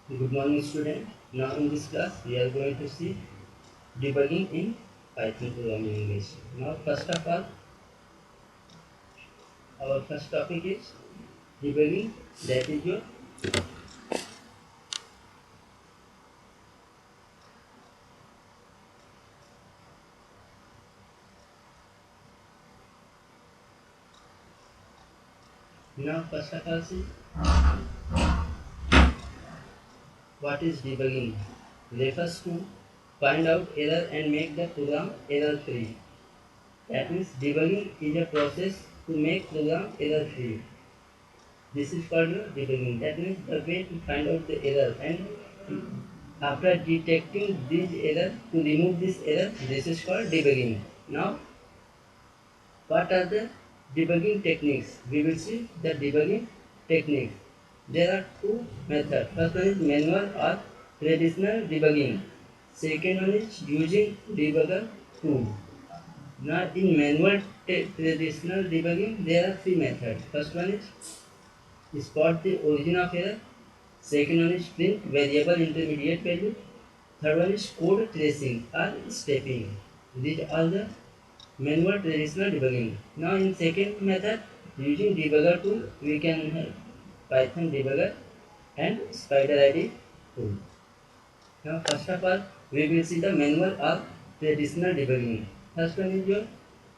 Good morning, student. Now in this class, we are going to see debugging in Python programming language. Now, first of all, our first topic is debugging. That is your now. First of all, see what is debugging. Refers to find out error and make the program error free. That means debugging is a process to make program error free. This is called debugging. That means the way to find out the error and after detecting this error to remove this error, this is called debugging. Now, what are the debugging techniques? We will see the debugging techniques. There are two methods. First one is manual or traditional debugging. Second one is using debugger tool. Now, in manual traditional debugging, there are three methods. First one is spot the origin of error. Second one is print variable intermediate value. Third one is code tracing or stepping. These are the manual traditional debugging. Now in second method, using debugger tool, we can have Python debugger and spider ID tool. Now first of all, we will see the manual or traditional debugging. First one is your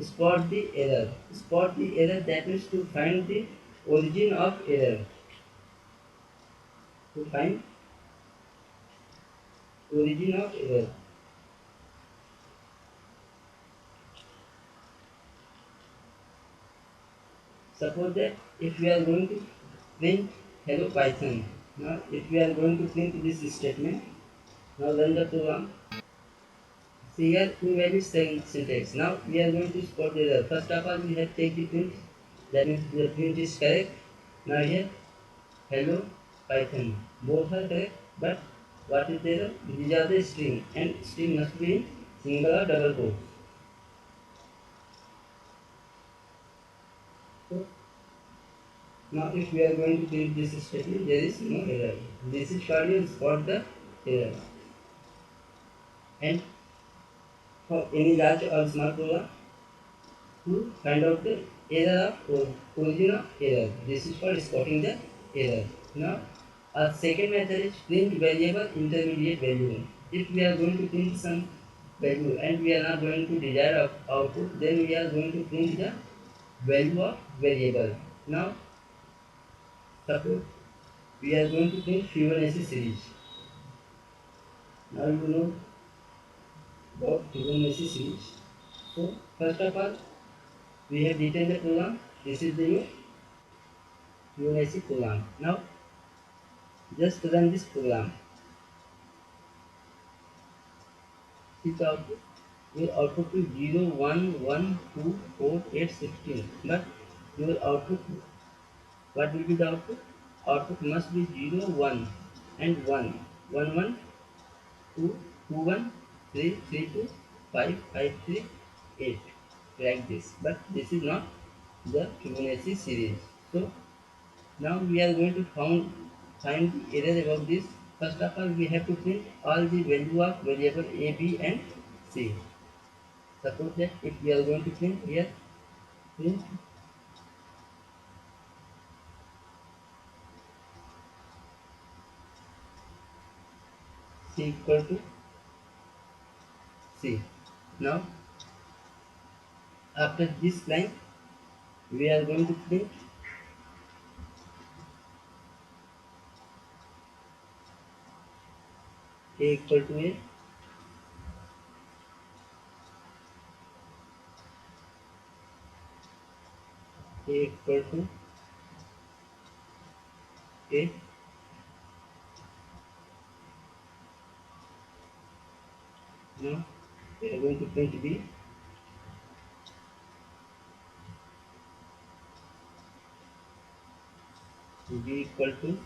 spot the error. Spot the error, that means to find the origin of error. To find origin of error. Suppose that if we are going to print hello Python, now if we are going to print this statement, now run the program. See here invalid syntax. Now we are going to spot the error. First of all, we have take the print. That means the print is correct. Now here hello Python. Both are correct, but what is the error? These are the string, and string must be in single or double quotes. So now if we are going to print this statement, there is no error. This is called you spot the error. And for any large or small program, to find out the error of origin of error. This is called spotting the error. Now, our second method is print variable intermediate value. If we are going to print some value and we are not going to desired output, then we are going to print the value of variable. Now, suppose we are going to print Fibonacci series. Now you know about Fibonacci series. So, first of all, we have written the program. This is the new Fibonacci program. Now, just run this program. Its output, your output is 0, 1, 1, 2, 4, 8, 16. But your output, what will be the output? Output must be 0, 1 and 1. 1, 1, 2, 2, 1, 3, 3, 2, 5, 5, 3, 8. Like this. But this is not the Fibonacci series. So, now we are going to find the error about this. First of all, we have to print all the value of variable a, b, and c. Suppose that if we are going to print here, print c equal to c. Now, after this line, we are going to print a equal to a equal to a. Now, we are going to print b, b equal to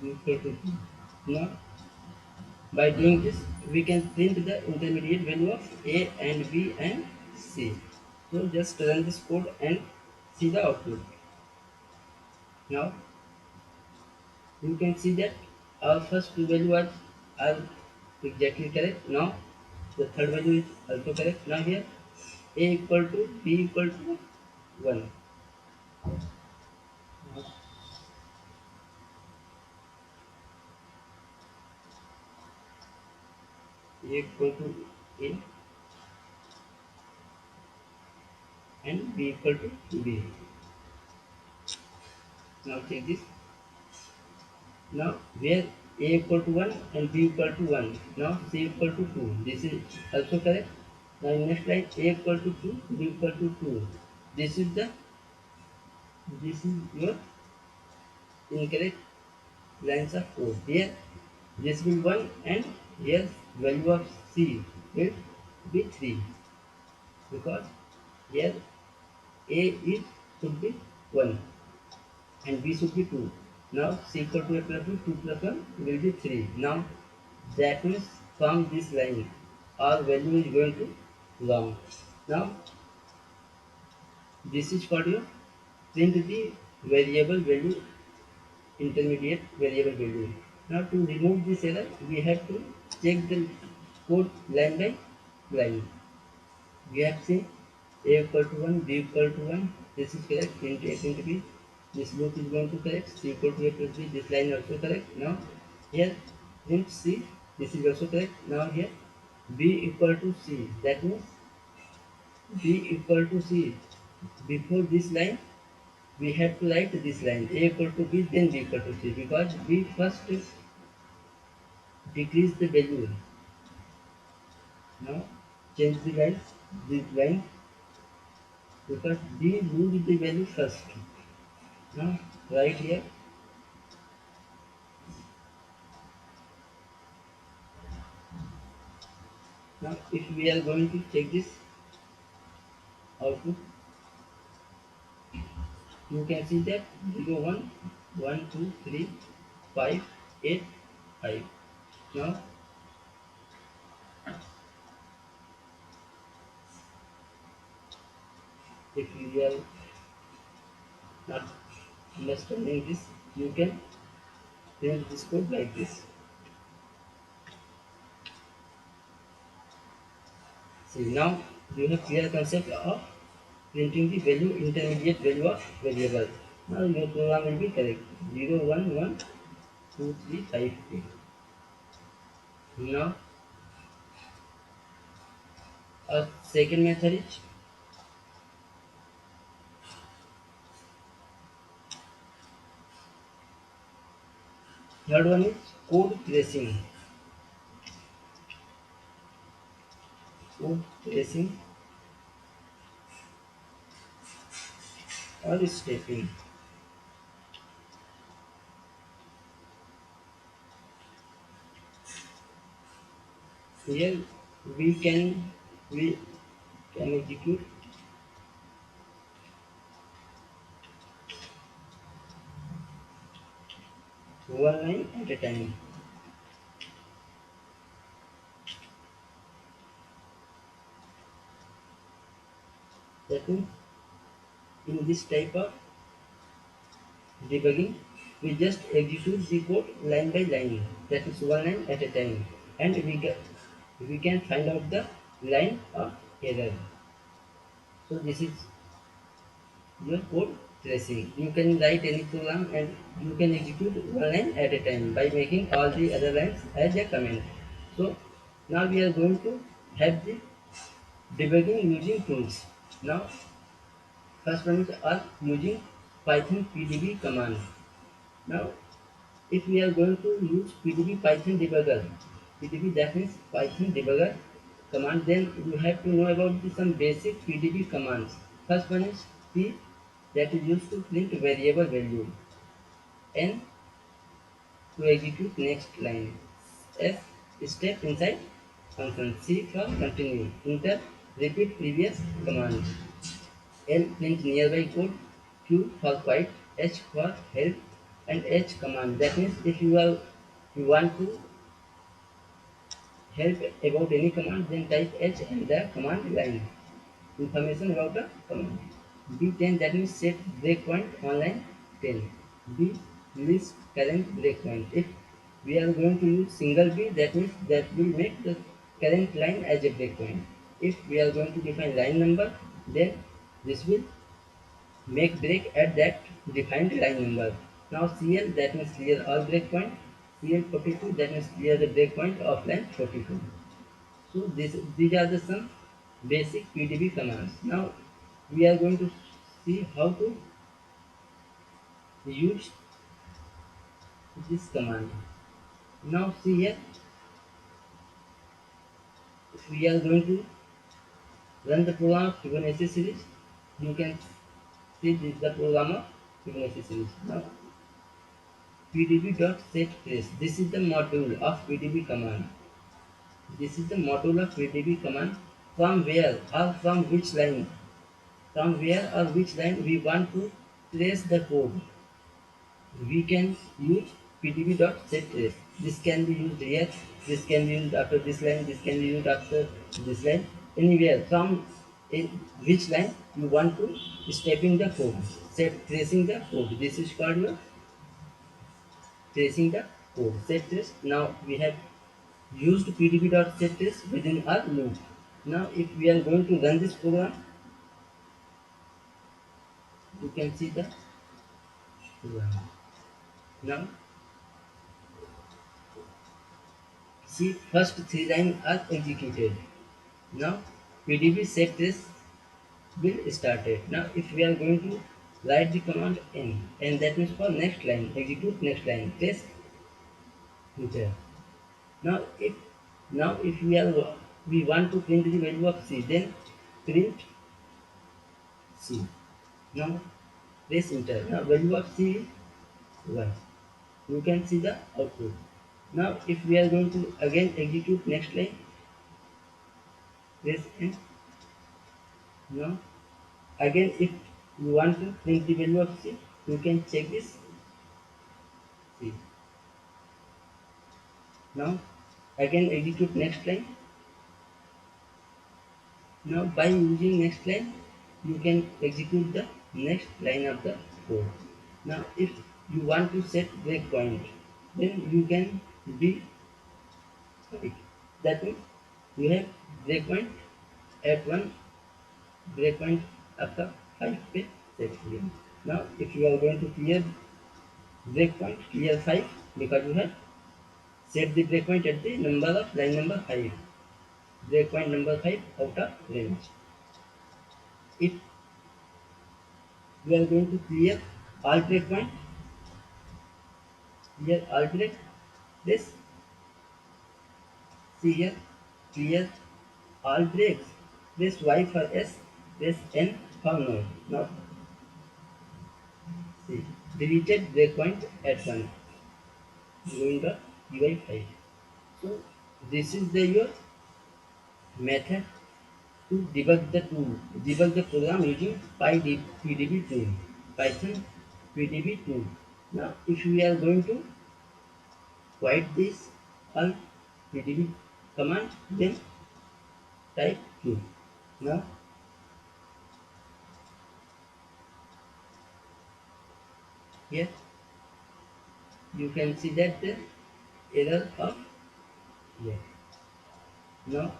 b equal to b. Now, by doing this, we can print the intermediate value of a and b and c. So just run this code and see the output. Now you can see that our first two values are exactly correct. Now the third value is also correct. Now here a equal to b equal to 1. A equal to a and b equal to b. Now check this. Now where a equal to 1 and b equal to 1. Now c equal to 2. This is also correct. Now in next line a equal to 2, b equal to 2. This is the this is your incorrect lines of code. Here this will 1 and here value of c will be 3 because here a is should be 1 and b should be 2. Now c equal to a plus 2, 2 plus 1 will be 3. Now that means from this line our value is going to long. Now this is for your print the variable value, intermediate variable value. Now to remove this error we have to check the code line by line. We have seen a equal to 1, b equal to 1, this is correct, into a into b, this loop is going to correct, c equal to a plus b, this line also correct. Now here print c, this is also correct. Now here b equal to c, that means b equal to c. Before this line we have to write this line a equal to b, then b equal to c, because b first decrease the value. Now change the line, this line, because b lose the value first. Now right here, now if we are going to check this output, you can see that 0 1 1 2 3 5 8 5. Now if you are not understanding this, you can print this code like this. See, now you have clear concept of printing the value, intermediate value of variable. Now your program will be correct. 0 1 1 2 3 5 8. Now a second method is, third one is code tracing. Code tracing or stepping. Here we can execute one line at a time. That means in this type of debugging, we just execute the code line by line. That is one line at a time, and we can find out the line of error. So this is your code tracing. You can write any program and you can execute one line at a time by making all the other lines as a comment. So now we are going to have the debugging using tools. Now first one is are using Python PDB command. Now if we are going to use PDB Python debugger, PDB that means Python debugger command, then you have to know about some basic PDB commands. First one is P, that is used to print variable value, N to execute next line, S step inside function, C for continue, enter repeat previous command, L print nearby code, Q for quiet, H for help, and H command. That means if you want to help about any command, then type H in the command line. information about a command. B10, that means set breakpoint on line 10. B list current breakpoint. If we are going to use single B, that means that will make the current line as a breakpoint. If we are going to define line number, then this will make break at that defined line number. Now CL, that means clear all breakpoint. CL42, that means clear the breakpoint of line 42. So these are the some basic PDB commands. Now we are going to see how to use this command. Now see here, we are going to run the program of Fibonacci series. You can see this is the program of Fibonacci series. Now pdb.setTrace. This is the module of PDB command. This is the module of PDB command. From where or from which line? From where or which line we want to trace the code? We can use pdb.setTrace. This can be used here. This can be used after this line. This can be used after this line. Anywhere from in which line you want to stepping the code, set tracing the code. This is called your tracing the code. Set trace. Now we have used pdb.setTrace within our loop. Now if we are going to run this program, you can see the program. Now see first three lines are executed. Now pdb set trace will started. Now if we are going to write the command n, and that means for next line, execute next line, trace enter. Now if we want to print the value of c, then print c. Now press enter. Now value of c is 1. You can see the output. Now if we are going to again execute next line, press n. Now again if you want to print the value of c, you can check this c. Now again execute next line. Now by using next line, you can execute the next line of the code. Now if you want to set breakpoint, then you can be right. That means you have breakpoint at 1, breakpoint after 5 पे set here. Now if you are going to clear breakpoint, clear 5, because you have set the breakpoint at the number of line number 5. Breakpoint number 5 out of range. If we are going to clear all breakpoint, clear all break, this see here, clear all breaks, press Y for S, press N for no. Now see, deleted breakpoint at 1, going to UI 5. So this is the your method to debug the program using PDB tool, Python PDB tool. Now if we are going to write this all PDB command, then type Q. Now here you can see that the error of here. Now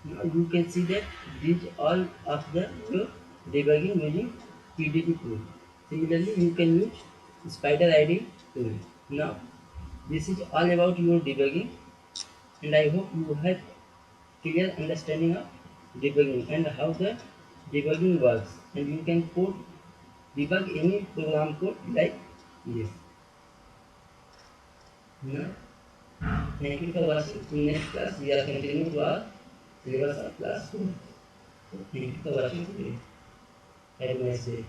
now you can see that these all of the your debugging using PDB tool. Similarly, you can use Spider ID tool. Now this is all about your debugging, and I hope you have clear understanding of debugging and how the debugging works, and you can debug any program code like this. Now, thank you for watching. In next class, we are continuing to our syllabus of class 4. Thank you for watching today. Have a nice day.